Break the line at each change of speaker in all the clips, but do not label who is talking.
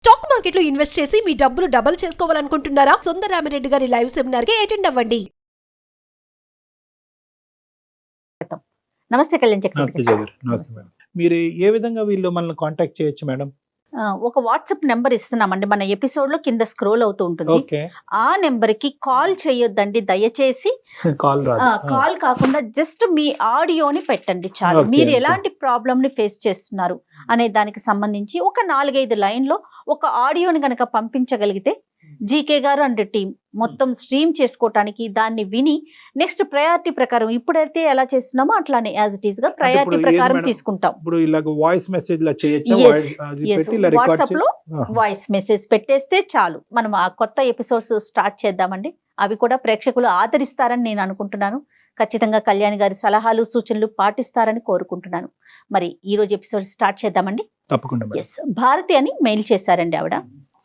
Stock మార్కెట్లో invest చేసి మీ డబ్బులు డబుల్ చేసుకోవాలనుకుంటున్నారా? సుందరరామిరెడ్డి గారి లైవ్ సెమినార్ కి అటెండ్ అవ్వండి.
నమస్తే కళ్యాణ్
నమస్తే
చక్రవర్తి
జయ గారు. నమస్తే మేడం. మీరు ఏ విధంగా వీళ్ళు మనల్ని కాంటాక్ట్ చేయొచ్చు మేడం?
ఒక వాట్సాప్ నెంబర్ ఇస్తున్నామండి, మన ఎపిసోడ్ లో కింద స్క్రోల్ అవుతూ ఉంటుంది.
ఓకే,
ఆ నెంబర్ కి కాల్ చేయొద్దండి దయచేసి.
కాల్ రాదు.
కాల్ కాకుండా జస్ట్ మీ ఆడియోని పెట్టండి చాలు.
Okay,
మీరు
okay.
ఎలాంటి ప్రాబ్లమ్ ని ఫేస్ చేస్తున్నారు అనే దానికి సంబంధించి ఒక 4-5 లైన్లో ఒక ఆడియోని గనక పంపించగలిగితే జీకే గారు అండ్ టీం మొత్తం స్ట్రీమ్ చేసుకోవటానికి దాన్ని విని నెక్స్ట్ ప్రయారిటీ ప్రకారం ఇప్పుడైతే ఎలా చేస్తున్నామో అట్లానే యాజ్ ఇట్ ఈస్ గా ప్రయారిటీ
ఇప్పుడు ఏది
ప్రకారం
మేడం?
తీసుకుంటాం.
ఇప్పుడు ఇలాగ వాయిస్ మెసేజ్ లా చేయొచ్చా?
Yes,
వాయిస్ అది
yes.
పెట్టి ఇలా రికార్డ్
వాట్సాప్ లో వాయిస్ మెసేజ్ పెట్టేస్తే చాలు. మనం ఆ కొత్త ఎపిసోడ్స్ స్టార్ట్ చేద్దామండి. అవి కూడా ప్రేక్షకులు ఆదరిస్తారని నేను అనుకుంటున్నాను. ఖచ్చితంగా కళ్యాణ్ గారి సలహాలు సూచనలు పాటిస్తారని కోరుకుంటున్నాను. మరి ఈ రోజు ఎపిసోడ్ స్టార్ట్ చేద్దామండి.
తప్పకుండా మేడం.
ఎస్, భారతి అని మెయిల్ చేశారండి ఆవిడ.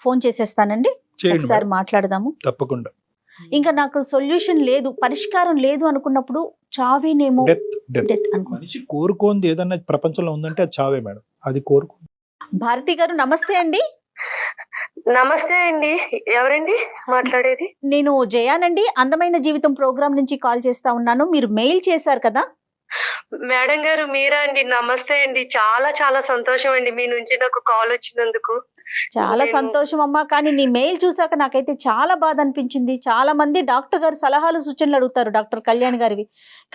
ఫోన్ చేసేస్తానండి,
చేయండి
ఒకసారి
మేడం.
మాట్లాడదాము.
తప్పకుండా.
ఇంకా నాకు సొల్యూషన్ లేదు, పరిష్కారం లేదు అనుకున్నప్పుడు చావేనేమో,
డెత్ డెత్
డెత్ అనుకో.
మనిషి కోరుకోంది ఏదన్నా ప్రపంచంలో ఉందంటే అది చావే మేడం. అది కోరుకో.
భారతి గారు నమస్తే అండి.
నమస్తే అండి. ఎవరండి మాట్లాడేది?
నేను జయానండి, అందమైన జీవితం ప్రోగ్రామ్ నుంచి కాల్ చేస్తా ఉన్నాను. మీరు మెయిల్ చేశారు కదా.
మేడం గారు మీరా అండి? నమస్తే అండి. చాలా చాలా సంతోషం అండి మీ నుంచి నాకు కాల్ వచ్చినందుకు.
చాలా
నేను-
సంతోషం అమ్మా. కానీ నీ మెయిల్ చూసాక నాకైతే చాలా బాధ అనిపించింది. చాలా మంది డాక్టర్ గారు సలహాలు సూచనలు అడుగుతారు, డాక్టర్ కళ్యాణ్ గారివి.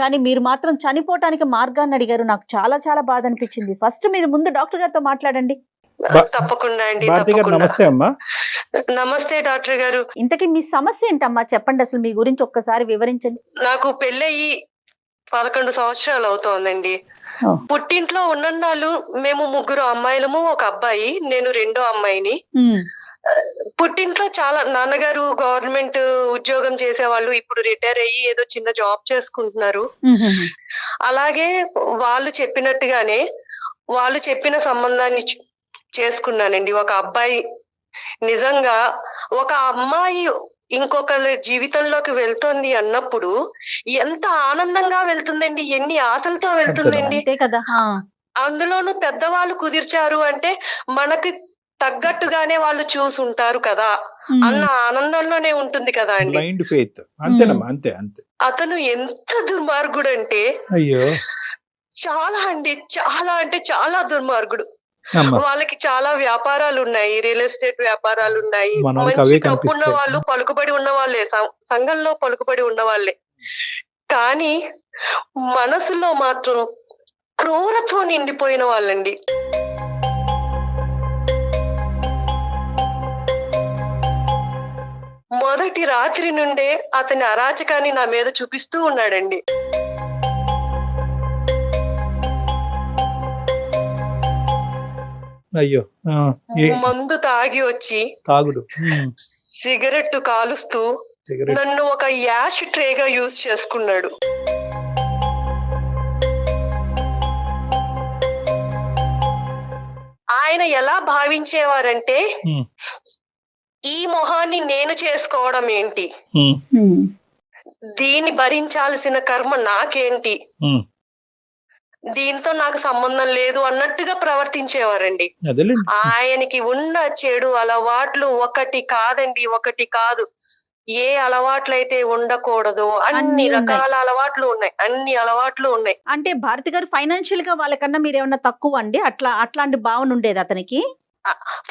కానీ మీరు మాత్రం చనిపోవటానికి మార్గాన్ని అడిగారు. నాకు చాలా చాలా బాధ అనిపించింది. ఫస్ట్ మీరు ముందు డాక్టర్ గారితో మాట్లాడండి.
తప్పకుండా అండి,
భారతి గారు
తప్పకుండా.
నమస్తే అమ్మా.
నమస్తే డాక్టర్ గారు.
ఇంతకీ మీ సమస్య ఏంటమ్మా, చెప్పండి. అసలు మీ గురించి ఒక్కసారి వివరించండి.
నాకు పెళ్ళయి 11 సంవత్సరాలు అవుతోందండి.
ఓ.
పుట్టింట్లో ఉన్నన్నాళ్ళు మేము 3 అమ్మాయిలము, 1 అబ్బాయి. నేను 2వ అమ్మాయిని. పుట్టింట్లో చాలా నాన్నగారు గవర్నమెంట్ ఉద్యోగం చేసేవాళ్ళు. ఇప్పుడు రిటైర్ అయ్యి ఏదో చిన్న జాబ్ చేసుకుంటున్నారు. అలాగే వాళ్ళు చెప్పినట్టుగానే వాళ్ళు చెప్పిన సంబంధాన్ని చేసుకున్నానండి. 1 అబ్బాయి. నిజంగా ఒక అమ్మాయి ఇంకొకరి జీవితంలోకి వెళ్తుంది అన్నప్పుడు ఎంత ఆనందంగా వెళ్తుందండి, ఎన్ని ఆశలతో వెళ్తుందండి.
అంతే కదా.
అందులోనూ పెద్దవాళ్ళు కుదిర్చారు అంటే మనకి తగ్గట్టుగానే వాళ్ళు చూసుంటారు కదా అన్న ఆనందంలోనే ఉంటుంది కదా అండి.
Blind faith. అంతేనమ్మా, అంతే అంతే.
అతను ఎంత దుర్మార్గుడు అంటే
అయ్యో
చాలా అండి, చాలా అంటే చాలా దుర్మార్గుడు.
అమ్మా.
వాళ్ళకి చాలా వ్యాపారాలు ఉన్నాయి, రియల్ ఎస్టేట్ వ్యాపారాలు ఉన్నాయి.
మనోళ్ళకి
మంచి
అవే
డబ్బున్న
కనిపిస్తాయి.
వాళ్ళు, పలుకుబడి ఉన్న వాళ్ళే, సంఘంలో పలుకుబడి ఉన్న వాళ్ళే. కానీ మనసులో మాత్రం క్రూరత్వం నిండిపోయిన వాళ్ళండి. మొదటి రాత్రి నుండే అతని అరాచకాన్ని నా మీద చూపిస్తూ ఉన్నాడండి.
అయ్యో
మందు తాగి వచ్చి
తాగుడు.
సిగరెట్ కాలుస్తూ
సిగరెట్.
నన్ను ఒక యాష్ ట్రేగా యూజ్ చేసుకున్నాడు. ఆయన ఎలా భావించేవారంటే
ఉమ్.
ఈ మొహాన్ని నేను చేసుకోవడం ఏంటి, దీన్ని భరించాల్సిన కర్మ నాకేంటి,
ఉమ్.
దీంతో నాకు సంబంధం లేదు అన్నట్టుగా ప్రవర్తించేవారండి.
అదేలేండి.
ఆయనకి ఉన్న చెడు అలవాట్లు ఒకటి కాదండి, ఒకటి కాదు. ఏ అలవాట్లయితే ఉండకూడదు
అన్నీ
అన్ని
ఉన్నాయి.
రకాల అలవాట్లు ఉన్నాయి, అన్ని అలవాట్లు ఉన్నాయి.
అంటే భారతి గారు ఫైనాన్షియల్ గా వాళ్ళకన్నా మీరు ఏమన్నా తక్కువ అండి? అట్లాంటి భావన ఉండేది అతనికి?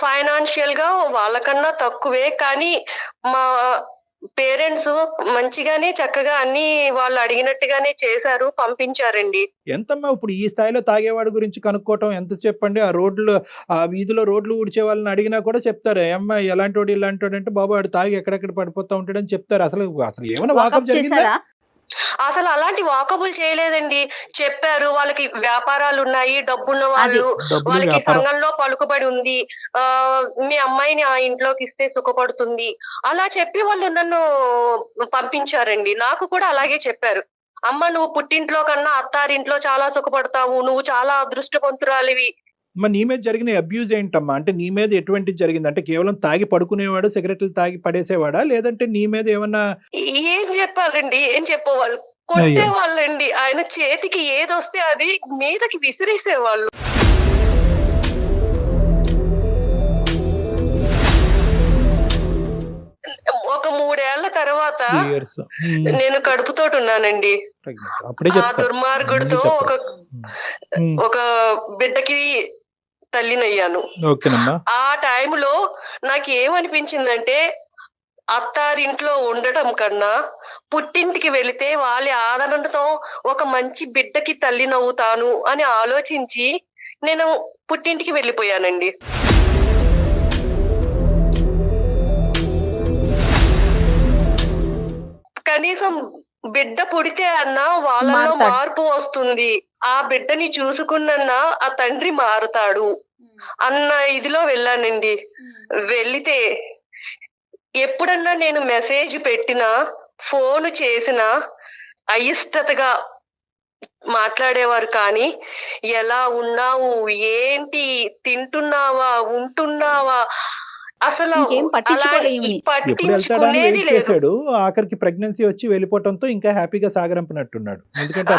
ఫైనాన్షియల్ గా వాళ్ళకన్నా తక్కువే. కానీ మా పేరెంట్స్ మంచిగానే చక్కగా అన్ని వాళ్ళు అడిగినట్టుగానే చేశారు, పంపించారండి.
ఎంతమ్మా ఇప్పుడు ఈ స్థాయిలో తాగేవాడి గురించి కనుక్కోవటం ఎంత చెప్పండి. ఆ రోడ్లు, ఆ వీధిలో రోడ్లు ఊడ్చే వాళ్ళని అడిగినా కూడా చెప్తారు, అమ్మ ఎలాంటి వాడు ఇలాంటి వాడు అంటే బాబు వాడు తాగి ఎక్కడెక్కడ పడిపోతా ఉంటాడని చెప్తారు. అసలు అసలు ఏమైనా
Walk
వాకప్
up
జరిగిందా?
చేశారా?
అసలు అలాంటి వాకబుల్ చేయలేదండి. చెప్పారు వాళ్ళకి వ్యాపారాలు ఉన్నాయి, డబ్బున్న వాళ్ళు,
డబ్బులు,
వాళ్ళకి
వ్యాపారం.
సంఘంలో పలుకుబడి ఉంది, మీ అమ్మాయిని ఆ ఇంట్లోకి ఇస్తే సుఖపడుతుంది అలా చెప్పి వాళ్ళు నన్ను పంపించారండి. నాకు కూడా అలాగే చెప్పారు, అమ్మ నువ్వు పుట్టింట్లో కన్నా అత్తారింట్లో చాలా సుఖపడతావు, నువ్వు చాలా అదృష్టవంతురాలివి.
మరి నీ మీద జరిగిన అబ్యూజ్ ఏంటమ్మా? అంటే నీ మీద ఎటువంటి జరిగింది? అంటే కేవలం తాగి పడుకునేవాడు, సిగరెట్లు తాగి పడేసేవాడా, లేదంటే నీ మీద ఏమన్నా?
ఏం చెప్పాలండి, ఏం చెప్పేవాళ్ళు, కొట్టేవాళ్ళండి. ఆయన చేతికి ఏదొస్తే అది మీదకి విసిరేసేవాళ్ళు. తర్వాత
3 years.
నేను కడుపుతోటి ఉన్నానండి.
అప్పుడే
ఆ
చెప్తా.
దుర్మార్గుడితో ఒక బిడ్డకి తల్లినయ్యాను.
ఓకేనమ్మా.
ఆ టైంలో నాకు ఏమనిపించిందంటే అత్తారింట్లో ఉండటం కన్నా పుట్టింటికి వెళితే వాళ్ళ ఆదరణతో ఒక మంచి బిడ్డకి తల్లినవుతాను అని ఆలోచించి నేను పుట్టింటికి వెళ్ళిపోయానండి. కనీసం బిడ్డ పుడితే అన్నా వాళ్ళలో మార్పు వస్తుంది, ఆ బిడ్డని చూసుకున్నా ఆ తండ్రి మారుతాడు అన్న ఇదిలో వెళ్ళానండి. వెళితే ఎప్పుడన్నా నేను మెసేజ్ పెట్టినా ఫోన్ చేసినా అయిష్టతగా మాట్లాడేవారు. కానీ ఎలా ఉన్నావు, ఏంటి, తింటున్నావా, ఉంటున్నావా, అసలు
ఎప్పుడు వెళ్తాడని వెయిట్ చేశాడు. ఆఖరికి ప్రెగ్నెన్సీ వచ్చి వెళ్ళిపోవడంతో ఇంకా హ్యాపీగా సాగరంపినట్టున్నాడు. ఎందుకంటే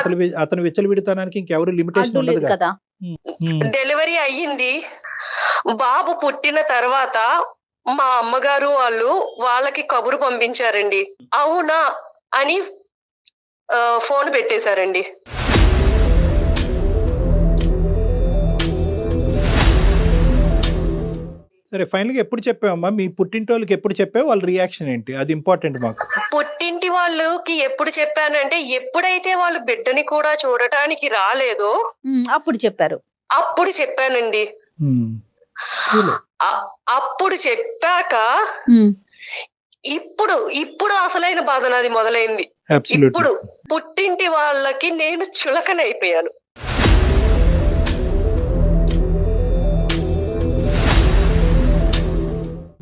అతను విచ్చలవిడితనానికి ఇంకెవరు లిమిటేషన్ ఉండదు కదా.
డెలివరీ అయ్యింది. బాబు పుట్టిన తర్వాత మా అమ్మగారు వాళ్ళకి కబురు పంపించారండి. అవునా అని ఫోన్ పెట్టేశారండి.
సరే, ఫైనల్ గా ఎప్పుడు చెప్పావమ్మా? మీ పుట్టింటి వాళ్ళకి ఎప్పుడు చెప్పావు? వాళ్ళ రియాక్షన్ ఏంటి? అది ఇంపార్టెంట్ మాకు.
పుట్టింటి వాళ్ళకి ఎప్పుడు చెప్పానంటే ఎప్పుడైతే వాళ్ళు బిడ్డని కూడా చూడటానికి రాలేదో
అప్పుడు చెప్పారు.
అప్పుడు చెప్పానండి. అప్పుడు చెప్పాక ఇప్పుడు అసలైన బాధ నాది మొదలైంది. ఇప్పుడు పుట్టింటి వాళ్ళకి నేను చులకనైపోయాను.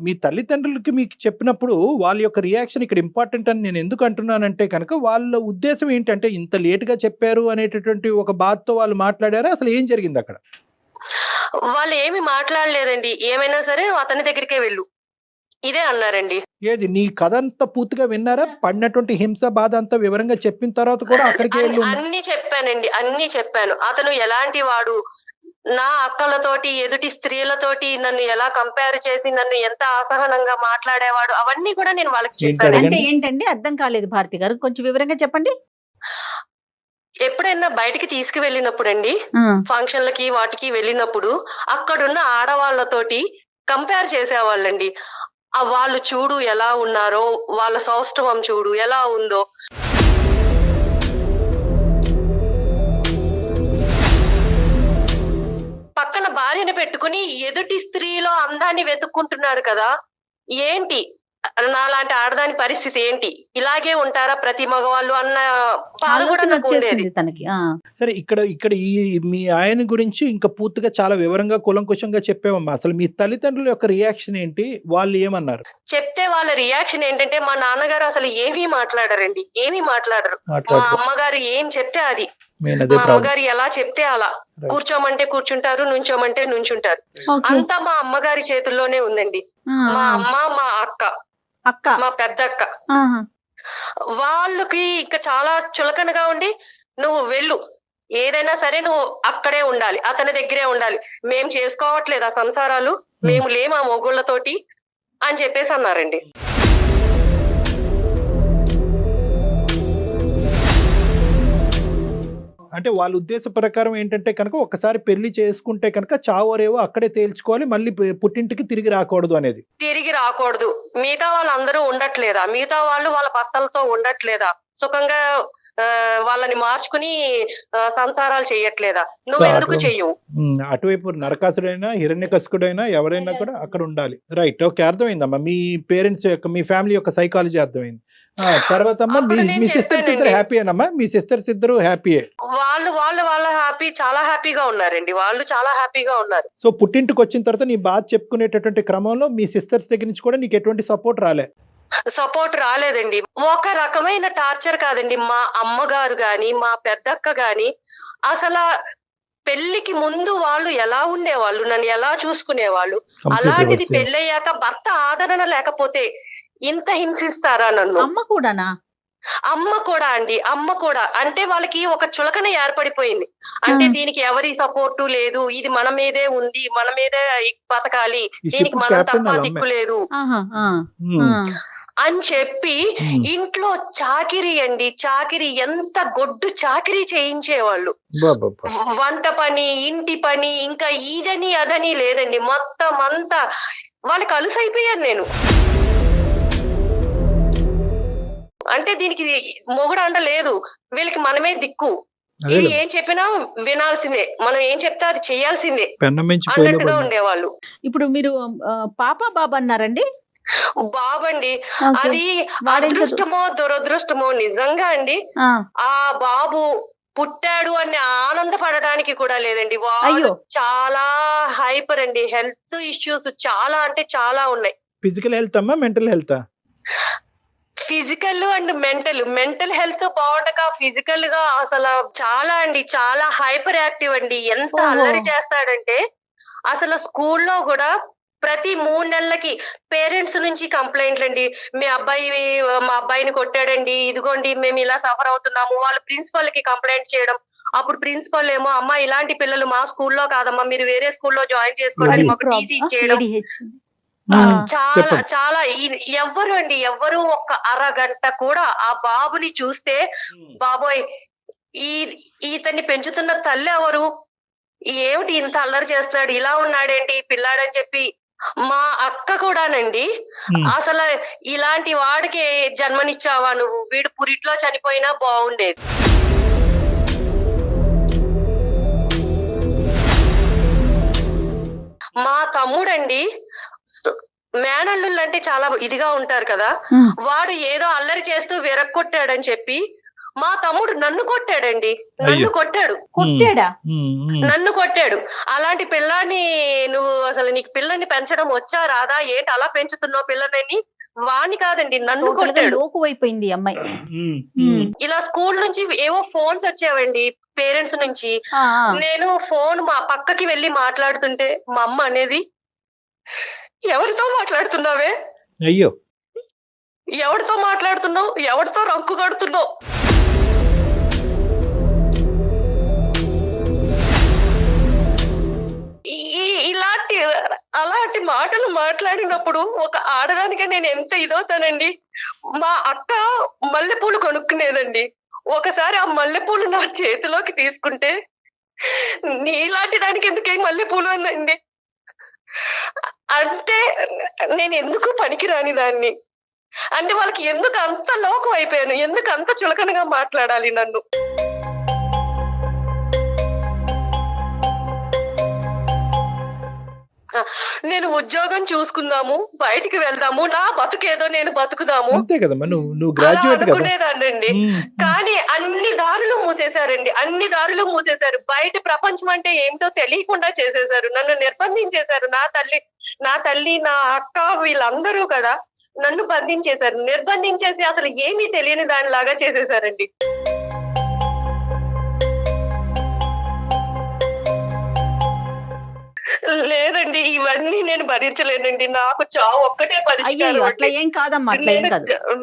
మీ తల్లిదండ్రులకి మీకు చెప్పినప్పుడు వాళ్ళ యొక్క రియాక్షన్ ఇక్కడ ఇంపార్టెంట్ అని నేను ఎందుకు అంటున్నానంటే కనుక, వాళ్ళ ఉద్దేశం ఏంటంటే ఇంత లేట్ గా చెప్పారు అనేటటువంటి ఒక బాధతో వాళ్ళు మాట్లాడారా? అసలు ఏం జరిగింది అక్కడ?
వాళ్ళు ఏమి మాట్లాడలేదండి. ఏమైనా సరే అతని దగ్గరికే వెళ్ళు ఇదే అన్నారండి.
ఏది నీ కథ అంతా పూర్తిగా విన్నారా? పడినటువంటి హింస బాధ అంతా వివరంగా చెప్పిన తర్వాత కూడా అక్కడికి
అన్ని చెప్పానండి, అన్ని చెప్పాను. అతను ఎలాంటి వాడు, నా అక్కలతోటి ఎదుటి స్త్రీలతోటి నన్ను ఎలా కంపేర్ చేసి నన్ను ఎంత అసహనంగా మాట్లాడేవాడు, అవన్నీ కూడా నేను వాళ్ళకి చెప్పాను.
అంటే ఏంటండి అర్థం కాలేదు భారతి గారు, కొంచెం వివరంగా చెప్పండి.
ఎప్పుడైనా బయటికి తీసుకువెళ్ళినప్పుడు అండి, ఫంక్షన్లకి వాటికి వెళ్ళినప్పుడు అక్కడున్న ఆడవాళ్లతోటి కంపేర్ చేసేవాళ్ళండి. వాళ్ళు చూడు ఎలా ఉన్నారో, వాళ్ళ సౌష్ఠవం చూడు ఎలా ఉందో. పక్కన భార్యని పెట్టుకుని ఎదుటి స్త్రీలో అందాన్ని వెతుక్కుంటున్నాడు కదా. ఏంటి నాలాంటి ఆడదాని పరిస్థితి ఏంటి, ఇలాగే ఉంటారా ప్రతి మగవాళ్ళు అన్న బాధ కూడా నాకు ఉండేది
తనకి.
సరే, ఇక్కడ ఈ మీ ఆయన గురించి ఇంకా పూర్తిగా చాలా వివరంగా కులంకుశంగా చెప్పావమ్మా. అసలు మీ తల్లిదండ్రుల యొక్క రియాక్షన్ ఏంటి? వాళ్ళు ఏమన్నారు?
చెప్తే వాళ్ళ రియాక్షన్ ఏంటంటే మా నాన్నగారు అసలు ఏమీ మాట్లాడరండి, ఏమీ మాట్లాడరు. మా అమ్మగారు ఏం చెప్తే అది, మా అమ్మగారు ఎలా చెప్తే అలా. కూర్చోమంటే కూర్చుంటారు, నుంచోమంటే నుంచుంటారు. అంతా మా అమ్మగారి చేతుల్లోనే ఉందండి. మా అమ్మ, మా అక్క, మా పెద్ద అక్క, వాళ్ళకి ఇంకా చాలా చులకనగా ఉండి నువ్వు వెళ్ళు, ఏదైనా సరే నువ్వు అక్కడే ఉండాలి, అతని దగ్గరే ఉండాలి, మేం చేసుకోవట్లేదు ఆ సంసారాలు, మేము లేము ఆ మొగుళ్ళతోటి అని చెప్పేసి అన్నారండి.
అంటే వాళ్ళ ఉద్దేశ ప్రకారం ఏంటంటే కనుక ఒకసారి పెళ్లి చేసుకుంటే కనుక చావరేవో అక్కడే తేల్చుకోవాలి, మళ్ళీ పుట్టింటికి తిరిగి రాకూడదు అనేది.
తిరిగి రాకూడదు. మిగతా వాళ్ళందరూ ఉండట్లేదా, మిగతా వాళ్ళు వాళ్ళ భర్తలతో ఉండట్లేదా, సుఖంగా వాళ్ళని మార్చుకుని సంసారాలు చెయ్యట్లేదా, నువ్వు ఎందుకు చెయ్యవు?
అటువైపు నరకాసుడైనా హిరణ్యకశిపుడైనా ఎవరైనా కూడా అక్కడ ఉండాలి. రైట్, ఓకే, అర్థమైందమ్మా. మీ పేరెంట్స్ యొక్క, మీ ఫ్యామిలీ యొక్క సైకాలజీ అర్థమైంది. తర్వాత అమ్మా మీ సిస్టర్స్ ఇద్దరు హ్యాపీయేనమ్మా? మీ సిస్టర్స్ ఇద్దరు హ్యాపీయే?
వాళ్ళ హ్యాపీ, చాలా హ్యాపీగా ఉన్నారండి, వాళ్ళు చాలా హ్యాపీగా ఉన్నారు.
సో పుట్టింటికి వచ్చిన తర్వాత నీ బాధ చెప్పుకునేటటువంటి క్రమంలో మీ సిస్టర్స్ దగ్గర నుంచి కూడా నీకు ఎటువంటి సపోర్ట్
రాలేదండి. ఒక రకమైన టార్చర్ కాదండి. మా అమ్మగారు గాని, మా పెద్దక్క గాని అసలు పెళ్లికి ముందు వాళ్ళు ఎలా ఉండేవాళ్ళు, నన్ను ఎలా చూసుకునేవాళ్ళు, అలాంటిది పెళ్ళయ్యాక భర్త ఆదరణ లేకపోతే ఇంత హింసిస్తారా నన్ను? అమ్మ కూడా అండి, అమ్మ కూడా. అంటే వాళ్ళకి ఒక చులకన ఏర్పడిపోయింది. అంటే దీనికి ఎవరి సపోర్టు లేదు, ఇది మన మీదే ఉంది, మన మీదే బతకాలి, దీనికి మనం తప్ప దిక్కు లేదు అని చెప్పి ఇంట్లో చాకిరీ అండి, చాకిరీ ఎంత గొడ్డు చాకిరీ చేయించేవాళ్ళు. వంట పని, ఇంటి పని, ఇంకా ఇదని అదని లేదండి, మొత్తం అంతా వాళ్ళకి అలుసైపోయాను నేను. అంటే దీనికి మొగుడు అండ లేదు, వీళ్ళకి మనమే దిక్కు, ఇది ఏం చెప్పినా వినాల్సిందే, మనం ఏం చెప్తే అది చేయాల్సిందే అన్నట్టుగా ఉండేవాళ్ళు.
ఇప్పుడు మీరు పాప బాబా అన్నారండి?
బాబండి, అది అదృష్టమో దురదృష్టమో నిజంగా అండి. ఆ బాబు పుట్టాడు అని ఆనందపడడానికి కూడా లేదండి. వాడు చాలా హైపర్ అండి, హెల్త్ ఇష్యూస్ చాలా అంటే చాలా ఉన్నాయి.
ఫిజికల్ హెల్త్ అమ్మా, mental health?
Physical and mental health బాగుండక ఫిజికల్ గా అసలు చాలా అండి, చాలా హైపర్ యాక్టివ్ అండి. ఎంత అల్లరి చేస్తాడంటే అసలు స్కూల్లో కూడా ప్రతి 3 నెలలకి పేరెంట్స్ నుంచి కంప్లైంట్లు అండి, మా అబ్బాయిని కొట్టాడండి, ఇదిగోండి మేము ఇలా సఫర్ అవుతున్నాము. వాళ్ళు ప్రిన్సిపల్ కి కంప్లైంట్ చేయడం, అప్పుడు ప్రిన్సిపల్ ఏమో అమ్మ ఇలాంటి పిల్లలు మా స్కూల్లో కాదమ్మా, మీరు వేరే స్కూల్లో జాయిన్ చేసుకోండి, మాకు టీసీ ఇచ్చేయడం. చాలా చాలా ఎవ్వరు ఒక్క అరగంట కూడా ఆ బాబుని చూస్తే బాబోయ్ ఈతన్ని పెంచుతున్న తల్లి ఎవరు, ఏమిటి ఇంత అల్లరి చేస్తున్నాడు, ఇలా ఉన్నాడేంటి పిల్లాడని చెప్పి మా అక్క కూడానండి అసలు ఇలాంటి వాడికి జన్మనిచ్చావా నువ్వు, వీడు పురిట్లో చనిపోయినా బాగుండేది. మా తమ్ముడండి మేనల్లుళ్ళు అంటే చాలా ఇదిగా ఉంటారు కదా, వాడు ఏదో అల్లరి చేస్తూ విరక్కొట్టాడని చెప్పి మా తమ్ముడు నన్ను కొట్టాడండి, నన్ను కొట్టాడు. అలాంటి పిల్లాన్ని నువ్వు అసలు నీకు పిల్లని పెంచడం వచ్చా రాదా, ఏంటి అలా పెంచుతున్నావు పిల్లని, వాణ్ణి కాదండి నన్ను కొట్టాడు.
అయిపోయింది అమ్మాయి.
ఇలా స్కూల్ నుంచి ఏవో ఫోన్స్ వచ్చావండి పేరెంట్స్ నుంచి, నేను ఫోన్ మా పక్కకి వెళ్ళి మాట్లాడుతుంటే మా అమ్మ అనేది, ఎవరితో మాట్లాడుతున్నావే,
అయ్యో
ఎవరితో మాట్లాడుతున్నావు, ఎవరితో రంకు కడుతున్నావు, అలాంటి మాటలు మాట్లాడినప్పుడు ఒక ఆడదానిగా నేను ఎంత ఇదవుతానండి. మా అక్క మల్లెపూలు కొనుక్కునేదండి, ఒకసారి ఆ మల్లెపూలు నా చేతిలోకి తీసుకుంటే నీలాంటి దానికి ఎందుకే మల్లెపూలు అందండి. అంటే నేను ఎందుకు పనికిరాని దాన్ని, అంటే వాళ్ళకి ఎందుకు అంత లోకం అయిపోయాను, ఎందుకు అంత చులకనగా మాట్లాడాలి నన్ను. నేను ఉద్యోగం చూసుకుందాము, బయటికి వెళ్దాము, నా బతుకేదో నేను బతుకుదాము అనుకునేదాన్నండి. కానీ అన్ని దారులు మూసేశారు, బయట ప్రపంచం అంటే ఏమిటో తెలియకుండా చేసేశారు, నన్ను నిర్బంధించేశారు. నా తల్లి నా అక్క వీళ్ళందరూ కూడా నన్ను బంధించేశారు, నిర్బంధించేసి అసలు ఏమీ తెలియని దానిలాగా చేసేశారండి. లేదండి, ఇవన్నీ నేను భరించలేనండి, నాకు చావు ఒక్కటే పరిష్కారం.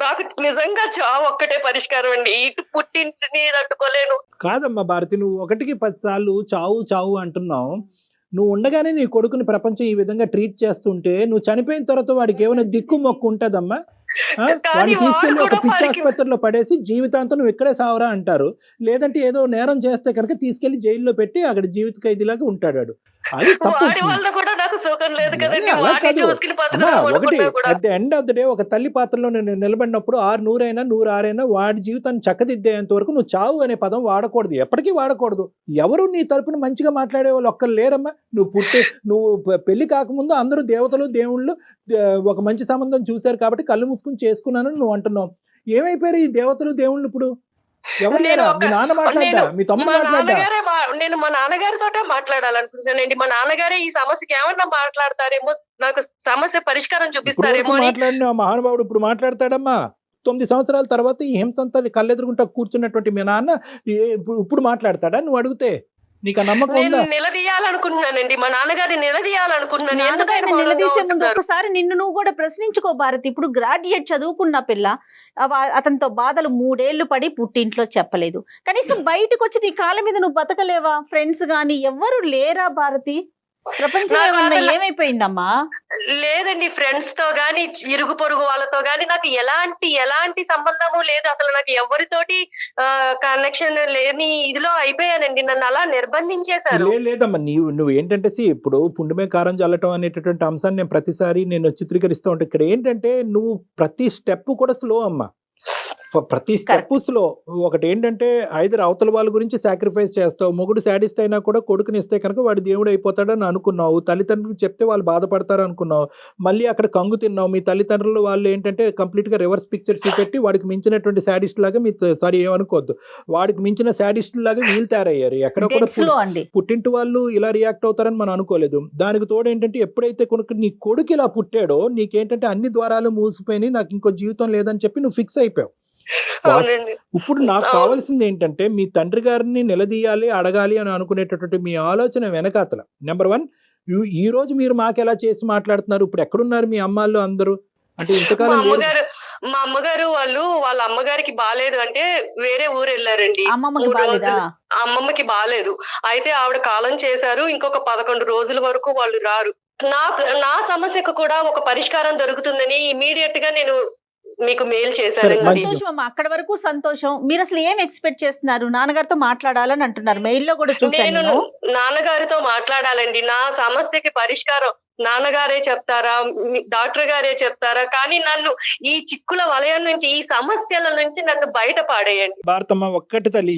నాకు నిజంగా చావు ఒక్కటే పరిష్కారం అండి, ఇటు పుట్టింటిని తట్టుకోలేను.
కాదమ్మా భారతి, నువ్వు 1కి 10 సార్లు చావు అంటున్నావు. నువ్వు ఉండగానే నీ కొడుకుని ప్రపంచం ఈ విధంగా ట్రీట్ చేస్తుంటే నువ్వు చనిపోయిన తర్వాత వాడికి ఏమైనా దిక్కు మొక్కు ఉంటదమ్మా? వాడిని తీసుకెళ్లి ఒక పిచ్చి ఆసుపత్రిలో పడేసి జీవితాంతం నువ్వు ఇక్కడే సావరా అంటారు. లేదంటే ఏదో నేరం చేస్తే కనుక తీసుకెళ్లి జైల్లో పెట్టి అక్కడ జీవిత ఖైదీలాగా ఉంటాడు. అది
ఒకటి
at the end of the day ఒక తల్లి పాత్రలో నేను నిలబడినప్పుడు 100 106 వాడి జీవితాన్ని చక్కదిద్దేంత వరకు నువ్వు చావు అనే పదం వాడకూడదు, ఎప్పటికీ వాడకూడదు. ఎవరు నీ తరపున మంచిగా మాట్లాడే వాళ్ళు ఒక్కరు లేరమ్మా. నువ్వు పెళ్లి కాకముందు అందరూ దేవతలు దేవుళ్ళు ఒక మంచి సంబంధం చూశారు కాబట్టి కళ్ళు మూసుకుని చేసుకున్నాను నువ్వు అంటున్నావు. ఏమైపోయారు ఈ దేవతలు దేవుళ్ళు ఇప్పుడు?
నేను మా నాన్నగారితోటే మాట్లాడాలనుకుంటున్నానండి. మా నాన్నగారే ఈ సమస్యకి ఏమన్నా మాట్లాడతారేమో, నాకు సమస్య పరిష్కారం చూపిస్తారేమో.
మాట్లాడిన మహానుభావుడు ఇప్పుడు మాట్లాడతాడమ్మా. 9 సంవత్సరాల తర్వాత ఈ హింసంతా కళ్ళెదురుగుంటా కూర్చున్నటువంటి మీ నాన్న ఇప్పుడు మాట్లాడతాడా నువ్వు అడిగితే? నీకు నమ్మకం ఉందా?
నిలదీయాలనుకుంటున్నానండి, మా నాన్నగారిని నిలదీయాలనుకుంటున్నాను.
నిలదీసే ముందు ఒకసారి నిన్ను నువ్వు కూడా ప్రశ్నించుకో భారతి. ఇప్పుడు గ్రాడ్యుయేట్ చదువుకున్న పిల్ల, అతనితో బాధలు 3 ఏళ్లు పడి పుట్టింట్లో చెప్పలేదు, కనీసం బయటకు వచ్చి నీ కాళ్ళ మీద నువ్వు బతకలేవా? ఫ్రెండ్స్ గాని ఎవ్వరు లేరా భారతి? ప్రపంచం
నాకు
ఏమన్నా
అసలు-
ఏమైపోయిందమ్మా?
లేదండి, ఫ్రెండ్స్ తో గాని ఇరుగు పొరుగు వాళ్ళతో గాని నాకు ఎలాంటి సంబంధము లేదు. అసలు నాకు ఎవరితోటి కనెక్షన్ లేని ఇదిలో అయిపోయానండి. నన్ను అలా నిర్బంధించేశారు.
లేదమ్మా, నువ్వు ఏంటంటే ఇప్పుడు పుండుమే కారం చల్లటం అనేటటువంటి అంశాన్ని నేను ప్రతిసారి నేను చిత్రీకరిస్తూ ఉంటాను. ఇక్కడ ఏంటంటే నువ్వు ప్రతి స్టెప్ కూడా స్లో అమ్మా, ప్రతి స్టెప్ స్లో. ఒకటి ఏంటంటే ఐదర్ అవతల వాళ్ళ గురించి సాక్రిఫైస్ చేస్తావు. మొగుడు శాడిస్ట్ అయినా కూడా కొడుకుని ఇస్తే కనుక వాడు దేవుడు అయిపోతాడని అనుకున్నావు. తల్లిదండ్రులకు చెప్తే వాళ్ళు బాధపడతారు అనుకున్నావు. మళ్ళీ అక్కడ కంగు తిన్నావు. మీ తల్లిదండ్రులు వాళ్ళు ఏంటంటే కంప్లీట్ గా రివర్స్ పిక్చర్ చూపెట్టి వాడికి మించినటువంటి శాడిస్ట్ లాగా ఏమనుకోవద్దు, వాడికి మించిన శాడిస్ట్ లాగా వీళ్ళు తయారయ్యారు. ఎక్కడ కూడా పుట్టింటి వాళ్ళు ఇలా రియాక్ట్ అవుతారని మనం అనుకోలేదు. దానికి తోడు ఏంటంటే ఎప్పుడైతే నీ కొడుకు ఇలా పుట్టాడో నీకేంటంటే అన్ని ద్వారాలు మూసిపోయి నాకు ఇంకో జీవితం లేదని చెప్పి నువ్వు ఫిక్స్ అయిపోయావు. ఇప్పుడు నాకు కావాల్సింది ఏంటంటే మీ తండ్రి గారిని నిలదీయాలి, అడగాలి అని అనుకునేటటువంటి మీ ఆలోచన వెనకాతల నెంబర్ 1, ఈ రోజు మీరు మాకు ఎలా చేసి మాట్లాడుతున్నారు? ఇప్పుడు ఎక్కడున్నారు మీ అమ్మాళ్ళు అందరూ? అంటే ఇంతకాలం
మా అమ్మగారు వాళ్ళ అమ్మగారికి బాలేదు అంటే వేరే ఊరు వెళ్ళారండి. అమ్మమ్మకి బాలేదు. అయితే ఆవిడ కాలం చేశారు. ఇంకొక 11 రోజుల వరకు వాళ్ళు రారు. నా సమస్యకు కూడా ఒక పరిష్కారం దొరుకుతుందని ఇమీడియట్ గా నేను మీకు మెయిల్ చేశారు.
సంతోషం అమ్మా, అక్కడ వరకు సంతోషం. మీరు అసలు ఏం ఎక్స్పెక్ట్ చేస్తున్నారు? నాన్నగారితో మాట్లాడాలని అంటున్నారు, మెయిల్లో కూడా చూసాను.
నేను నాన్నగారితో మాట్లాడాలండి. నా సమస్యకి పరిష్కారం నాన్నగారే చెప్తారా, డాక్టర్ గారే చెప్తారా? కానీ నన్ను ఈ చిక్కుల వలయం నుంచి, ఈ సమస్యల నుంచి నన్ను బయట పాడేయండి.
భారతమ్మ, ఒక్కటి తల్లి,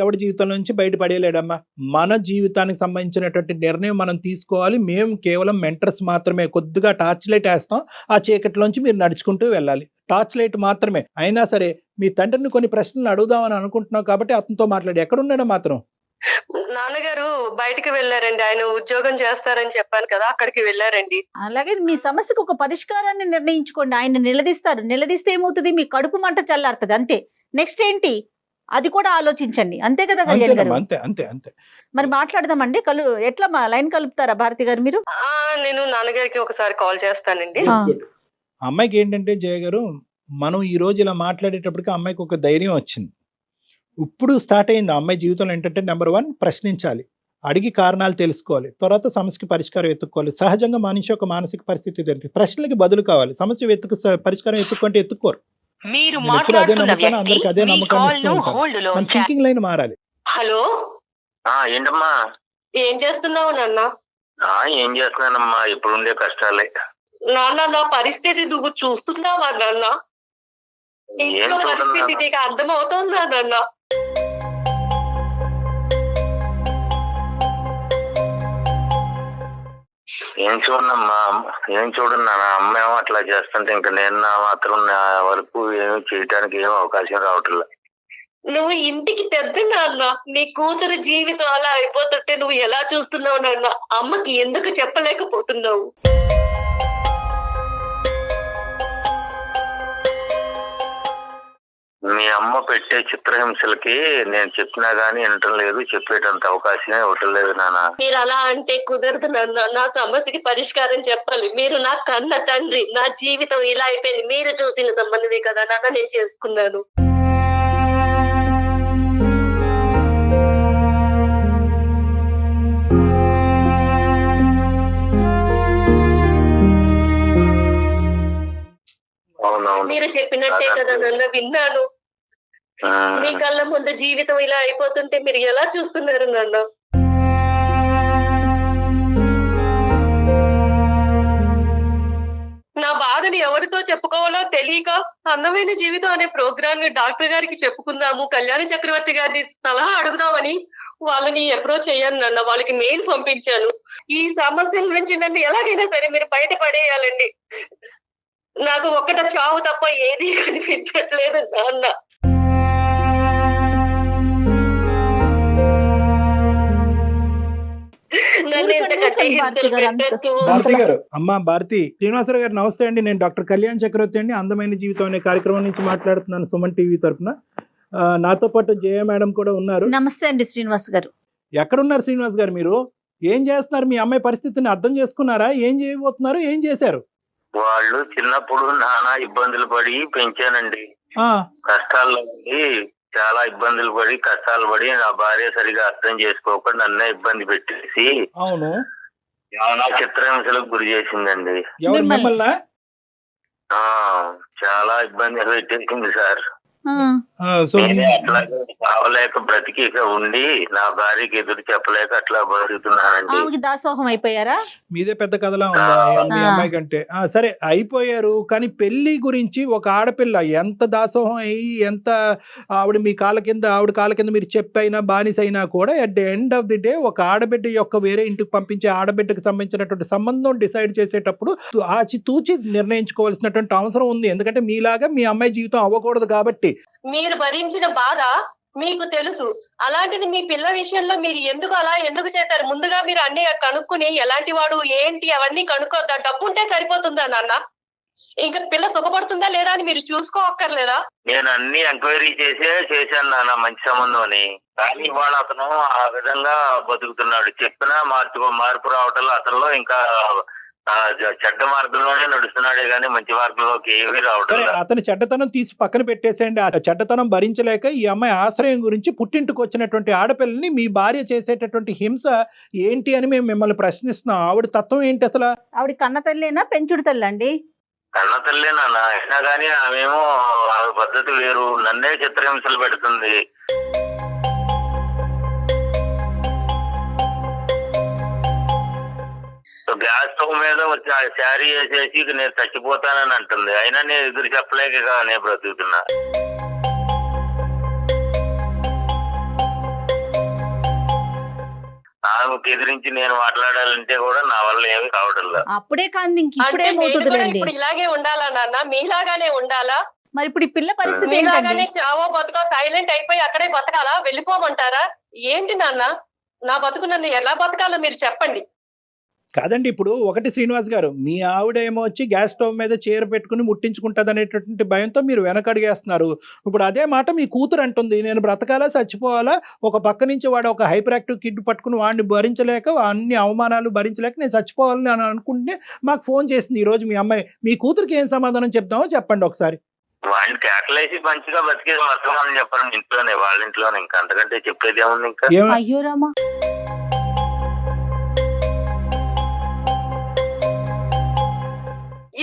ఎవడి జీవితం నుంచి బయట పడేయలేడమ్మా. మన జీవితానికి సంబంధించినటువంటి నిర్ణయం మనం తీసుకోవాలి. మేము కేవలం మెంటర్స్ మాత్రమే. కొద్దిగా టార్చ్ లైట్ వేస్తాం, ఆ చీకటిలోంచి మీరు నడుచుకుంటూ వెళ్ళాలి. టార్చ్ లైట్ మాత్రమే. అయినా సరే మీ తండ్రిని కొన్ని ప్రశ్నలు అడుగుదామని అనుకుంటున్నావు కాబట్టి అతనితో మాట్లాడి. ఎక్కడున్నాడో మాత్రం?
నాన్నగారు బయటికి వెళ్ళారండి. ఆయన ఉద్యోగం చేస్తారని చెప్పాను కదా, అక్కడికి వెళ్ళారండి.
అలాగే మీ సమస్యకు ఒక పరిష్కారాన్ని నిర్ణయించుకోండి. ఆయన నిలదీస్తారు. నిలదీస్తే ఏమవుతుంది? మీ కడుపు మంట చల్లారుతుంది, అంతే. నెక్స్ట్ ఏంటి అది కూడా ఆలోచించండి, అంతే కదా కళ్యాణ్ గారు?
అంతే.
మరి మాట్లాడదామండి. ఎట్లా లైన్ కలుపుతారా భారతి గారు మీరు?
నేను నాన్నగారికి ఒకసారి కాల్ చేస్తానండి.
అమ్మాయికి ఏంటంటే జయ గారు, మనం ఈ రోజు ఇలా మాట్లాడేటప్పటికి అమ్మాయికి ఒక ధైర్యం వచ్చింది. ఇప్పుడు స్టార్ట్ అయింది అమ్మాయి జీవితంలో ఏంటంటే నెంబర్ 1, ప్రశ్నించాలి, అడిగి కారణాలు తెలుసుకోవాలి, తర్వాత సమస్యకి పరిష్కారం ఎత్తుక్కోవాలి. సహజంగా మనిషి యొక్క మానసిక పరిస్థితి జరిగింది. ప్రశ్నలకి బదులు కావాలి, సమస్య పరిష్కారం ఎత్తుక్కుంటే ఎత్తుక్కోరు. అదే నమ్ముతాను, అందరికి అదే నమ్మకాన్ని ఇస్తూ ఉంటాను. మన థింకింగ్ లైన్ మారాలి.
హలో,
ఏంటమ్మా?
ఏం చేస్తున్నావు నాన్న?
ఏం చేస్తున్నానమ్మా, ఇప్పుడుండే కష్టాలే.
నాన్న, నా పరిస్థితి నువ్వు చూస్తున్నావా నాన్న? ఇంట్లో పరిస్థితి నీకు అర్థమవుతుందా నాన్న?
ఏం చూడన్నా అమ్మ ఏమో అట్లా చేస్తుంటే ఇంకా నేను మాత్రం నా వరకు ఏమి చేయడానికి ఏం అవకాశం రావట్లేదు.
నువ్వు ఇంటికి పెద్ద నాన్న, నీ కూతురు జీవితం అలా అయిపోతుంటే నువ్వు ఎలా చూస్తున్నావు నాన్న? అమ్మకి ఎందుకు చెప్పలేకపోతున్నావు?
మీ అమ్మ పెట్టే చిత్రహింసలకి నేను చెప్పినా గానీ వినటం లేదు, చెప్పేటంత అవకాశమే ఇవ్వటం లేదు నాన్న.
మీరు అలా అంటే కుదరదు నాన్న. నా సమస్యకి పరిష్కారం చెప్పాలి. మీరు నా కన్న తండ్రి. నా జీవితం ఇలా అయిపోయింది. మీరు చూసిన సంబంధమే కదా నాన్న నేను చేసుకున్నాను. మీరు చెప్పినట్టే కదా నాన్న విన్నాను. మీ కళ్ళ ముందు జీవితం ఇలా అయిపోతుంటే మీరు ఎలా చూస్తున్నారు నాన్న? నా బాధని ఎవరితో చెప్పుకోవాలో తెలియక అందమైన జీవితం అనే ప్రోగ్రామ్ ని డాక్టర్ గారికి చెప్పుకుందాము, కళ్యాణి చక్రవర్తి గారిని సలహా అడుగుదామని వాళ్ళని అప్రోచ్ అయ్యాను నాన్న. వాళ్ళకి మెయిల్ పంపించాను. ఈ సమస్యల నుంచి నన్ను ఎలాగైనా సరే మీరు బయట పడేయాలండి. నాకు ఒక్కట చావు తప్ప ఏది కనిపించట్లేదు నాన్న.
భారతి గారు, అమ్మా భారతి, శ్రీనివాసరావు గారు నమస్తే అండి. నేను డాక్టర్ కళ్యాణ్ చక్రవర్తి అండి, అందమైన జీవితం అనే కార్యక్రమం నుంచి మాట్లాడుతున్నాను, సుమన్ టీవీ తరఫున. నాతో పాటు జయ మేడం కూడా ఉన్నారు.
నమస్తే అండి శ్రీనివాస్ గారు.
ఎక్కడున్నారు శ్రీనివాస్ గారు? మీరు ఏం చేస్తున్నారు? మీ అమ్మాయి పరిస్థితిని అర్థం చేసుకున్నారా? ఏం చేయబోతున్నారు? ఏం చేశారు?
వాళ్ళు చిన్నప్పుడు నానా ఇబ్బందులు పడి పెంచానండి. కష్టాల్లో చాలా ఇబ్బందులు పడి కష్టాలు పడి నా భార్య సరిగా అర్థం చేసుకోకుండా నన్నే ఇబ్బంది పెట్టేసి
అవును
చాలా చిత్రహింసలకు గురి చేసిందండి.
ఎవరు
మిమ్మల్ని?
మిమ్మల్ని
ఆ చాలా ఇబ్బంది పెట్టేసింది సార్.
సో
నేనే అట్లాగే కావలేక బ్రతికి ఇక ఉండి నా భార్యకి ఎదురు చెప్పలేక అట్లా బతుకుతున్నానండి.
ఆమెకి దాసోహం అయిపోయారా?
మీదే పెద్ద కథలా ఉందా మీ
ఆ.
అమ్మాయి కంటే? సరే అయిపోయారు, కానీ పెళ్లి గురించి ఒక ఆడపిల్ల ఎంత దాసోహం అయ్యి ఎంత ఆవిడ మీ కాళ్ళ కింద ఆవిడ కాళ్ళ కింద మీరు చెప్పైనా బానిసైనా కూడా at the end of the day ఒక ఆడబిడ్డ యొక్క వేరే ఇంటికి పంపించే ఆడబిడ్డకు సంబంధించినటువంటి సంబంధం డిసైడ్ చేసేటప్పుడు ఆచితూచి నిర్ణయించుకోవాల్సినటువంటి అవసరం ఉంది. ఎందుకంటే మీలాగా మీ అమ్మాయి జీవితం అవ్వకూడదు కాబట్టి.
మీరు భరించిన బాధ మీకు తెలుసు. అలాంటిది మీ పిల్ల విషయంలో మీరు ఎందుకు చేశారు? ముందుగా మీరు అన్ని కనుక్కుని ఎలాంటి వాడు ఏంటి అవన్నీ కనుక్కోద్దా? డబ్బు ఉంటే సరిపోతుందా నాన్న? ఇంకా పిల్ల సుఖపడుతుందా లేదా అని మీరు చూసుకోక్కర్లేదా?
నేను అన్ని ఎంక్వైరీ చేశాను నాన్న, మంచి సంబంధం అని. కానీ ఇవాళ అతను ఆ విధంగా బతుకుతున్నాడు. చెప్పినా మార్పు రావటంలో అతనిలో ఇంకా చెడ్డ మార్గంలోనే నడుస్తున్నాడే గానీ మంచి మార్గంలోకి ఏమీ రావటం
సరే,
లేదు.
అతని చెడ్డతనం తీసి పక్కన పెట్టేసేయండి. ఆ చెడ్డతనం భరించలేక ఈ అమ్మాయి ఆశ్రయం గురించి పుట్టింటికి వచ్చినటువంటి ఆడపిల్లని మీ భార్య చేసేటటువంటి హింస ఏంటి అని మేము మిమ్మల్ని ప్రశ్నిస్తున్నాం. ఆవిడ తత్వం ఏంటి అసలు?
ఆవిడ కన్న తల్లేనా పెంచుడు తల్లండి?
కన్న తల్లే నాన్న, అయినా కానీ ఆమెమో ఆమె పద్ధతి వేరు, నన్నే చిత్రహింసలు పెడుతుంది. గ్యాస్ స్టవ్ మీద వచ్చి ఆ శారీ వేసేసి ఇక నేను చచ్చిపోతానని అంటుంది. అయినా నేను ఎదురు చెప్పలేక ఇక నేను బ్రతుకుతున్నా. ఆమెకు ఎదిరించి నేను మాట్లాడాలంటే కూడా నా వల్ల ఏమీ కావడం లేదు.
అప్పుడే కాంది ఇంక
అంటే నేను కూడా
ఇప్పుడేమవుతుందిలేండి.
ఇప్పుడు ఇలాగే ఉండాలా నాన్న? మీలాగానే ఉండాలా?
మరి ఇప్పుడు ఈ పిల్ల పరిస్థితి
మీలాగానే
ఏంటండి?
చావో బతుకో సైలెంట్ అయిపోయి అక్కడే బతకాలా? వెళ్ళిపోమంటారా? ఏంటి నాన్న? నా బతుకు నన్ను ఎలా బతకాలో మీరు చెప్పండి.
కాదండి, ఇప్పుడు ఒకటి శ్రీనివాస్ గారు, మీ ఆవిడ ఏమో వచ్చి గ్యాస్ స్టవ్ మీద చీర పెట్టుకుని ముట్టించుకుంటుంది అనేటటువంటి భయంతో మీరు వెనకడిగేస్తున్నారు. ఇప్పుడు అదే మాట మీ కూతురు అంటుంది, నేను బ్రతకాలా చచ్చిపోవాలా? ఒక పక్క నుంచి వాడు ఒక హైపర్ యాక్టివ్ కిడ్ పట్టుకుని వాడిని భరించలేక అన్ని అవమానాలు భరించలేక నేను చచ్చిపోవాలని అని అనుకుంటే మాకు ఫోన్ చేసింది ఈ రోజు మీ అమ్మాయి. మీ కూతురికి ఏం సమాధానం చెప్తామో చెప్పండి ఒకసారి.
వాడిని కేకలేసి మంచిగా బతికేది మొత్తం చెప్పండి ఇంట్లోనే, వాళ్ళ ఇంట్లోనే. ఇంకా అంతకంటే చెప్పేది ఏముంది ఇంకా?
అయ్యో రామా.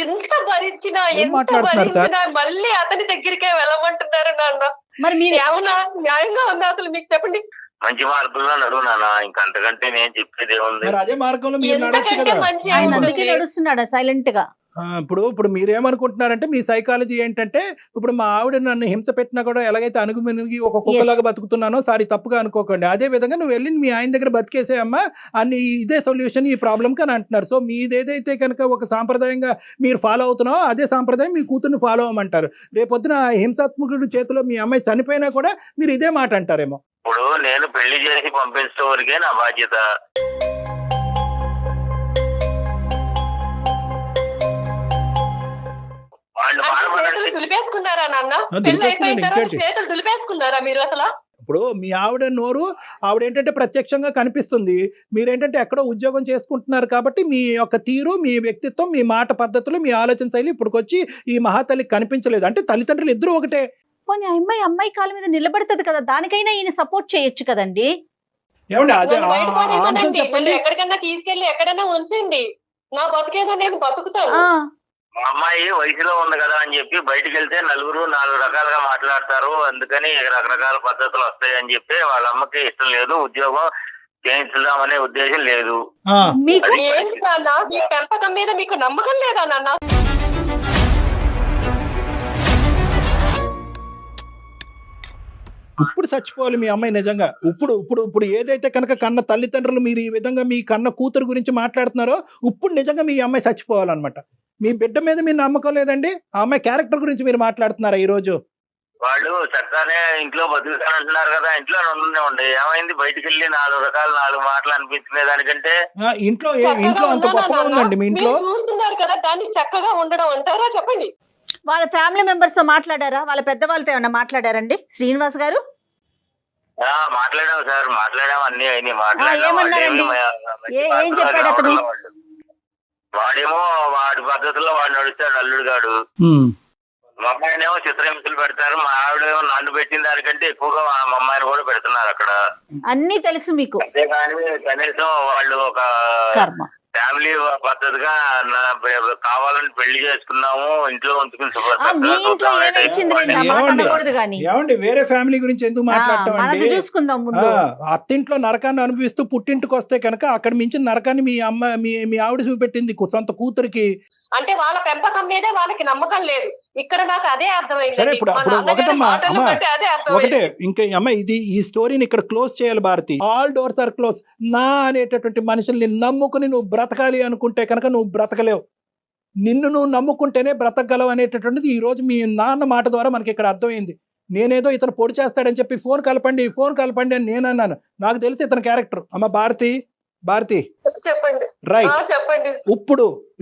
ఎంత భరించినా
ఏం మాట్లాడుతున్నారు సార్?
మళ్ళీ అతని దగ్గరికే వెళ్ళమంటున్నారు నాన్న.
మరి మీరు
ఏమన్నా న్యాయంగా ఉందా అసలు? మీకు చెప్పండి.
మంచి మార్గంలో నడువు నాన్న, ఇంకా అంతకంటే నేను చెప్పేది ఏముంది?
మరి అదే మార్గంలో మీరు నడవచ్చు
ఎంతకంటే
కదా.
మంచి
ఆయన
ఏముంది?
అందుకే నడుస్తున్నాడా సైలెంట్ గా?
ఇప్పుడు మీరేమనుకుంటున్నారంటే మీ సైకాలజీ ఏంటంటే, ఇప్పుడు మా ఆవిడ నన్ను హింస పెట్టినా కూడా ఎలాగైతే అణుగుమినిగి ఒక కుక్కలాగా బతుకుతున్నానో సారీ తప్పుగా అనుకోకండి, అదే విధంగా నువ్వు వెళ్ళి మీ ఆయన దగ్గర బతికేసేయమ్మా అని ఇదే సొల్యూషన్ ఈ ప్రాబ్లంకి అని అంటున్నారు. సో మీదేదైతే కనుక ఒక సాంప్రదాయంగా మీరు ఫాలో అవుతున్నావో అదే సాంప్రదాయం మీ కూతుర్ని ఫాలో అవ్వమంటారు. రేపొద్దున హింసాత్మకుడి చేతిలో మీ అమ్మాయి చనిపోయినా కూడా మీరు ఇదే మాట అంటారేమో.
ఇప్పుడు నేను పెళ్లి చేసి పంపించే వరకే నా బాధ్యత. వాళ్ళు
అంటే చేతులు
బాధపడండి.
దులిపేసుకున్నారా నాన్న?
ఆ,
పెళ్లి అయిపోయిన
దులిపేసుకున్నాడు,
తర్వాత
ఇంకేంటి?
చేతులు దులిపేసుకున్నారా మీరు అసలు?
ఇప్పుడు మీ ఆవిడ నోరు ఆవిడ ఏంటంటే ప్రత్యక్షంగా కనిపిస్తుంది, మీరేంటంటే ఎక్కడో ఉద్యోగం చేసుకుంటున్నారు కాబట్టి మీ యొక్క తీరు, మీ వ్యక్తిత్వం, మీ మాట పద్ధతులు, మీ ఆలోచన శైలి ఇప్పుడుకొచ్చి ఈ మహాతల్లికి కనిపించలేదు. అంటే తల్లిదండ్రులు ఇద్దరు ఒకటే.
పోనీ అమ్మాయి కాళ్ళ మీద నిలబడుతుంది కదా, దానికైనా ఈయన సపోర్ట్ చేయొచ్చు కదండి.
ఏమండి అదే
నన్ను
ఆ
బయట
అంశం
పడేయమనండి. నన్ను
చెప్పండి.
ఎక్కడికన్నా తీసుకెళ్లి ఎక్కడైనా ఉంచండి. నా బతుకేదో నేను బతుకుతాను.
ఆ
మా అమ్మాయి వయసులో ఉంది కదా అని చెప్పి బయటికి వెళ్తే నలుగురు 4 రకాలుగా మాట్లాడతారు, అందుకని రకరకాల పద్ధతులు వస్తాయి అని చెప్పి వాళ్ళ అమ్మకి ఇష్టం లేదు, ఉద్యోగం చేయించుదామనే ఉద్దేశం లేదు.
ఆ,
మీకు
ఏంటి నాన్న? మీ పెంపకం మీద మీకు నమ్మకం లేదా నాన్న?
ఇప్పుడు చచ్చిపోవాలి మీ అమ్మాయి నిజంగా. ఇప్పుడు ఇప్పుడు ఇప్పుడు ఏదైతే కనుక కన్న తల్లిదండ్రులు మీరు ఈ విధంగా మీ కన్న కూతురు గురించి మాట్లాడుతున్నారో ఇప్పుడు నిజంగా మీ అమ్మాయి చచ్చిపోవాలన్నమాట. మీ బిడ్డ మీద మీ నమ్మకం లేదండి, ఆ అమ్మాయి క్యారెక్టర్ గురించి మీరు మాట్లాడుతున్నారా ఈ రోజు?
వాళ్ళు చక్కగానే ఇంట్లో బతుకుతానంటున్నారు కదా, ఇంట్లో ఉండి ఏమైంది? బయటికి వెళ్ళి 4 మాటలు అనిపించుకునే దానికంటే
ఇంట్లో
చక్కగా
ఇంట్లో అంత
ఉన్నానా
గొప్పగా
నాన్న?
ఉందండి మీ ఇంట్లో?
మీరు చూస్తున్నారు కదా, దాన్ని చక్కగా ఉండడం అంటారా? చెప్పండి.
వాళ్ళ ఫ్యామిలీ మెంబర్స్ తో మాట్లాడారా? వాళ్ళ పెద్దవాళ్ళతో ఏమన్నా మాట్లాడారండి శ్రీనివాస్ గారు?
మాట్లాడాము సార్, మాట్లాడాము, అన్ని అయినాయి,
ఏమన్నారండి? ఏం చెప్పాడు అతను?
వాడేమో వాడి పద్ధతిలో వాడు నడుస్తాడు, అల్లుడు గాడు. మా అమ్మాయినేమో చిత్రహింసలు పెడతారు, మా ఆవిడేమో నన్ను పెట్టిన దానికంటే ఎక్కువగా మా అమ్మాయిని కూడా పెడుతున్నారు అక్కడ.
అన్నీ తెలుసు మీకు.
అంతేగాని కనీసం వాళ్ళు ఒక
కర్మ.
ఫ్యామిలీ పద్ధతిగా కావాలని పెళ్లి చేసుకున్నాము, ఇంట్లో ఉంచుకుని
మీ ఇంట్లో ఏమిచ్చింది కానీ
ఏమండి వేరే ఫ్యామిలీ గురించి ఎందుకు మాట్లాడటం
మనది
అండి?
చూసుకుందాం ముందు.
అత్తింట్లో నరకాన్ని అనుభవిస్తూ పుట్టింటికి వస్తే కనుక అక్కడ మించిన నరకాన్ని మీ అమ్మ మీ ఆవిడ చూపెట్టింది సొంత కూతురికి.
అంటే వాళ్ళ పెంపకం మీదే వాళ్ళకి నమ్మకం లేదు. ఇక్కడ నాకు అదే
సరే
అర్థమైంది.
ఇప్పుడు
మా
అప్పుడు
నాన్నగారి
ఒకటమ్మా
మాటలు
అమ్మా
బట్టి అదే అర్థమైంది.
ఒకటే ఇంకా అమ్మ ఈ స్టోరీని ఇక్కడ క్లోజ్ చేయాలి Bharati. All doors are close. నా అనేటటువంటి మనుషుల్ని నమ్ముకుని నువ్వు బ్రతకాలి అనుకుంటే కనుక నువ్వు బ్రతకలేవు. నిన్ను నువ్వు నమ్ముకుంటేనే బ్రతకగలవు అనేటటువంటిది ఈ రోజు మీ నాన్న మాట ద్వారా మనకి ఇక్కడ అర్థమైంది. నేనేదో ఇతను పొడి చేస్తాడని చెప్పి ఫోన్ కలపండి అని నేను అన్నాను. నాకు తెలిసి ఇతని క్యారెక్టర్. అమ్మ భారతి
చెప్పండి.
రైట్.
చెప్పండి.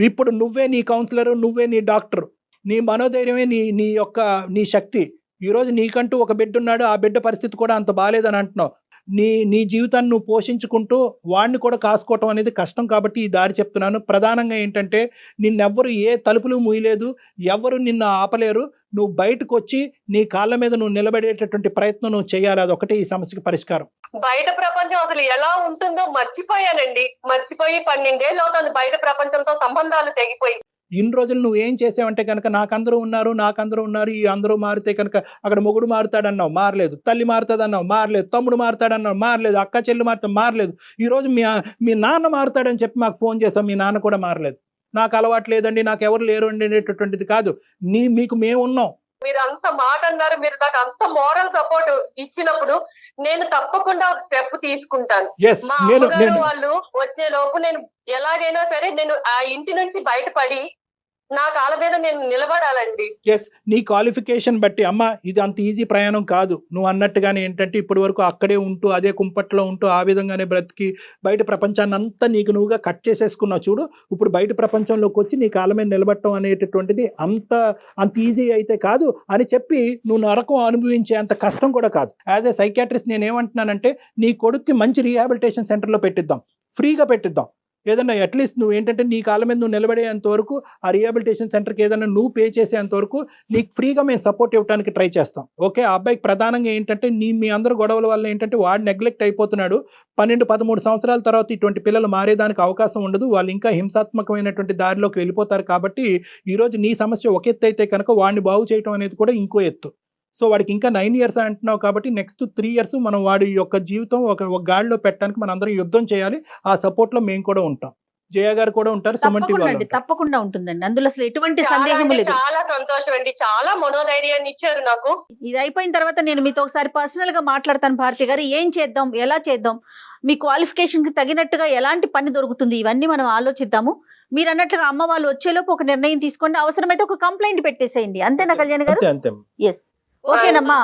ఇప్పుడు నువ్వే నీ కౌన్సిలర్, నువ్వే నీ డాక్టర్, నీ మనోధైర్యమే నీ శక్తి. ఈ రోజు నీకంటూ ఒక బిడ్డ ఉన్నాడు, ఆ బిడ్డ పరిస్థితి కూడా అంత బాలేదని అంటున్నావు. నీ జీవితాన్ని నువ్వు పోషించుకుంటూ వాడిని కూడా కాసుకోవటం అనేది కష్టం. కాబట్టి ఈ దారి చెప్తున్నాను. ప్రధానంగా ఏంటంటే నిన్నెవ్వరు ఏ తలుపులు మూయలేదు, ఎవరు నిన్ను ఆపలేరు. నువ్వు బయటకు వచ్చి నీ కాళ్ళ మీద నువ్వు నిలబడేటటువంటి ప్రయత్నం నువ్వు చేయాలి. అదొకటే ఈ సమస్యకి పరిష్కారం.
బయట ప్రపంచం అసలు ఎలా ఉంటుందో మర్చిపోయానండి. మర్చిపోయి 12 ఏళ్ళు అవుతుంది బయట ప్రపంచంతో సంబంధాలు తెగిపోయి.
ఇన్ని రోజులు నువ్వు ఏం చేసావంటే కనుక నాకందరూ ఉన్నారు, ఈ అందరూ మారితే కనుక అక్కడ మొగుడు మారుతాడన్నావు, మారలేదు. తల్లి మారుతాడన్నావు, మారలేదు. తమ్ముడు మారుతాడన్నావు, మారలేదు. అక్క చెల్లి మారలేదు. ఈ రోజు మీ నాన్న మారుతాడని చెప్పి మాకు ఫోన్ చేసావు, మీ నాన్న కూడా మారలేదు. నాకు అలవాటు లేదండి, నాకు ఎవరు లేరు అండి అనేటటువంటిది కాదు. మీకు మేము ఉన్నాం.
మీరు అంత మాట అన్నారు, మీరు నాకు అంత మోరల్ సపోర్ట్ ఇచ్చినప్పుడు నేను తప్పకుండా ఒక స్టెప్ తీసుకుంటాను. మా అమ్మగారు వాళ్ళు వచ్చే లోపు నేను ఎలాగైనా సరే నేను ఆ ఇంటి నుంచి బయటపడి నా కాళ్ళ మీద నేను నిలబడాలండి.
ఎస్, నీ క్వాలిఫికేషన్ బట్టి అమ్మ ఇది అంత ఈజీ ప్రయాణం కాదు. నువ్వు అన్నట్టుగానే ఏంటంటే ఇప్పటి వరకు అక్కడే ఉంటూ అదే కుంపట్లో ఉంటూ ఆ విధంగానే బ్రతికి బయట ప్రపంచాన్ని అంతా నీకు నువ్వుగా కట్ చేసేసుకున్నావు చూడు. ఇప్పుడు బయట ప్రపంచంలోకి వచ్చి నీ కాళ్ళ మీద నిలబడటం అనేటటువంటిది అంత ఈజీ అయితే కాదు అని చెప్పి నువ్వు నరకం అనుభవించే అంత కష్టం కూడా కాదు. యాజ్ ఏ సైకాట్రిస్ట్ నేను ఏమంటున్నానంటే నీ కొడుక్కి మంచి రీహాబిలిటేషన్ సెంటర్లో పెట్టిద్దాం, ఫ్రీగా పెట్టిద్దాం. ఏదన్నా అట్లీస్ట్ నువ్వు ఏంటంటే నీ కాళ్ళ మీద నువ్వు నిలబడేంత వరకు ఆ రీహాబిలిటేషన్ సెంటర్కి ఏదైనా నువ్వు పే చేసేంత వరకు నీకు ఫ్రీగా మేము సపోర్ట్ ఇవ్వడానికి ట్రై చేస్తాం. ఓకే, ఆ అబ్బాయికి ప్రధానంగా ఏంటంటే మీ అందరు గొడవల వల్ల ఏంటంటే వాడు నెగ్లెక్ట్ అయిపోతున్నాడు. 12-13 సంవత్సరాల తర్వాత ఇటువంటి పిల్లలు మారేదానికి అవకాశం ఉండదు. వాళ్ళు ఇంకా హింసాత్మకమైనటువంటి దారిలోకి వెళ్ళిపోతారు. కాబట్టి ఈరోజు నీ సమస్య ఒక ఎత్తు అయితే కనుక వాడిని బాగు చేయడం అనేది కూడా ఇంకో ఎత్తు. సో వాడికి ఇంకా 9 years అంటున్నావు కాబట్టి నెక్స్ట్ 3 years మనం వాడి యొక్క జీవితం ఒక గాడిలో పెట్టడానికి మనం అందరం యుద్ధం చేయాలి. ఆ సపోర్ట్ లో మేము కూడా ఉంటాం, జయ గారు కూడా ఉంటారు,
తప్పకుండా ఉంటుందండి. అందులో అసలు ఎటువంటి సందేహం లేదు.
చాలా సంతోషం అండి, చాలా మనోధైర్యాన్ని ఇచ్చారు నాకు.
ఇది అయిపోయిన తర్వాత నేను మీతో ఒకసారి పర్సనల్ గా మాట్లాడతాను భారతి గారు. ఏం చేద్దాం, ఎలా చేద్దాం, మీ క్వాలిఫికేషన్ కి తగినట్టుగా ఎలాంటి పని దొరుకుతుంది, ఇవన్నీ మనం ఆలోచిద్దాము. మీరు అన్నట్లుగా అమ్మ వాళ్ళు వచ్చేలోపు ఒక నిర్ణయం తీసుకోండి. అవసరమైతే ఒక కంప్లైంట్ పెట్టేసేయండి. అంతేనా కళ్యాణ్ గారు? ఎస్, ఓకేనమ్మా.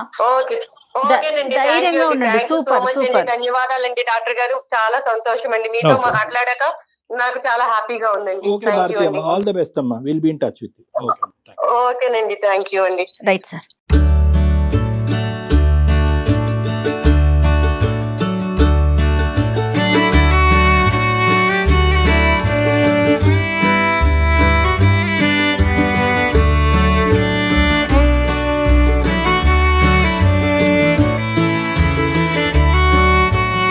ధైర్యంగా ఉండండి. సూపర్.
ధన్యవాదాలండి డాక్టర్ గారు, చాలా సంతోషం అండి మీతో మాట్లాడాక. నాకు చాలా హ్యాపీగా ఉందండి.
ఆల్ ది బెస్ట్ అమ్మా. Will be in touch with you.
ఓకేనండి, థ్యాంక్ యూ అండి.
Right sir.